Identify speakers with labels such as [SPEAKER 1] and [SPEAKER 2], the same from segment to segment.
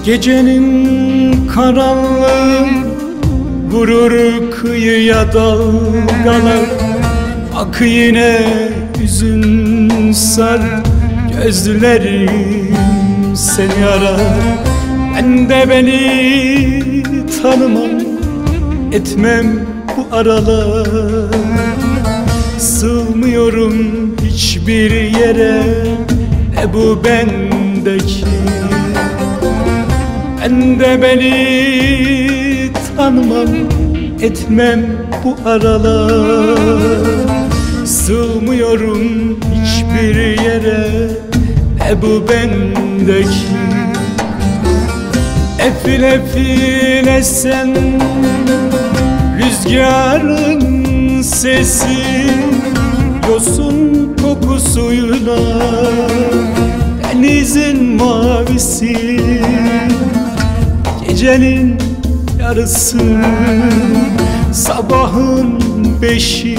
[SPEAKER 1] Gecenin karanlığı vurur kıyıya dalgalar. Ak yine hüzün sar, gözlerim seni arar. Ben de beni tanımam, etmem bu aralar. Sığmıyorum hiçbir yere, ne bu bendeki. Ben de beni tanımam, etmem bu aralar. Sığmıyorum hiçbir yere, ne bu bendeki. Efil efil esen rüzgarın sesi, yosun kokusuyla denizin mavisi. Gecenin yarısı, sabahın beşi,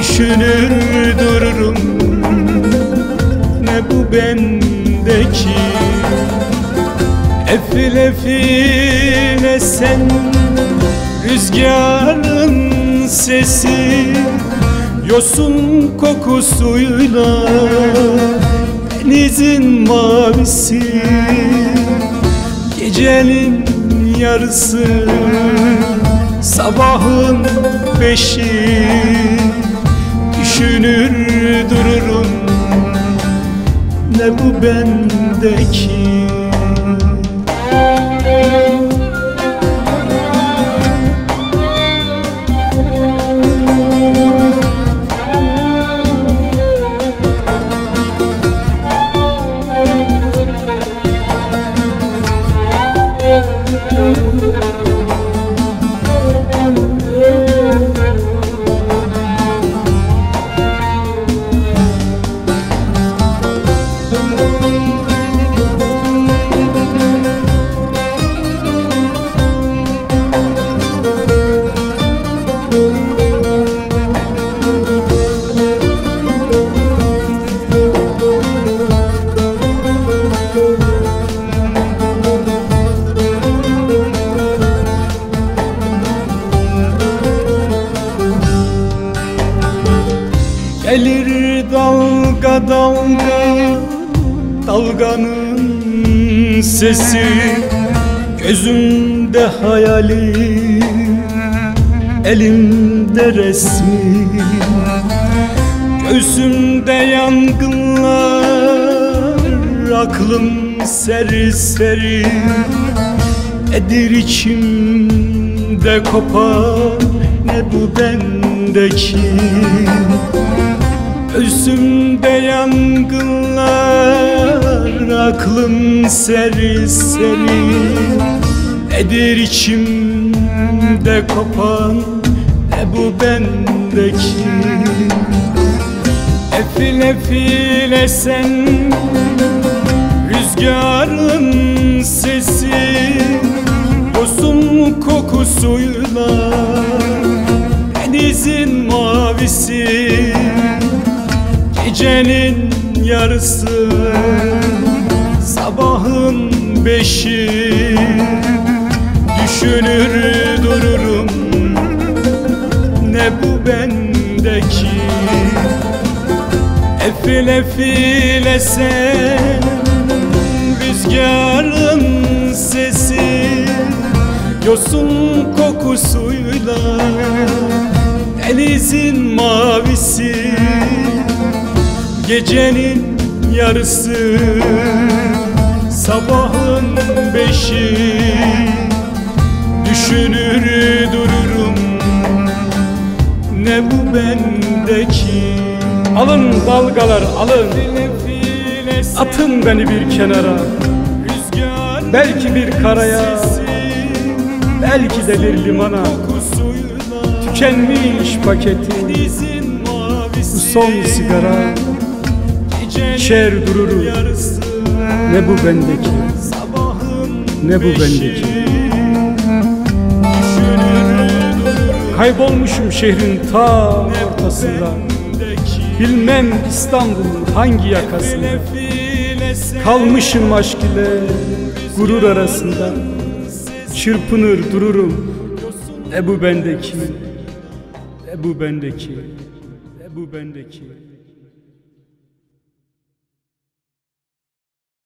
[SPEAKER 1] düşünür dururum, ne bu bendeki. Efil efil esen rüzgarın sesi, yosun kokusuyla denizin mavisi. Gecenin yarısı, sabahın beşi, düşünür dururum, ne bu bendeki. Gelir dalga dalga, dalganın sesi. Gözümde hayali, elimde resmi. Göğsümde yangınlar, aklım serseri. Nedir içimde kopar, ne bu bendeki. Göğsümde yangınlar, aklım serseri. Nedir içimde kopan, ne bu bendeki. Efil efil esen rüzgarın sesi, yosun kokusuyla denizin mavisi. Gecenin yarısı, sabahın beşi, düşünür dururum, Nefile file sen, rüzgarın sesi, yosun kokusuyla denizin mavisi, gecenin yarısı, sabahın beşi, düşünür dururum ne bu bendeki.
[SPEAKER 2] Alın dalgalar alın, atın beni bir kenara, belki bir karaya, belki de bir limana. Tükenmiş paketi, bu son sigara, içer dururum ne bu bendeki, ne bu bendeki. Kaybolmuşum şehrin ta ortasında, bilmem İstanbul'un hangi yakasında. Kalmışım aşk ile gurur arasında, çırpınır dururum ne bu bendeki, ne bu bendeki, ne bu bendeki.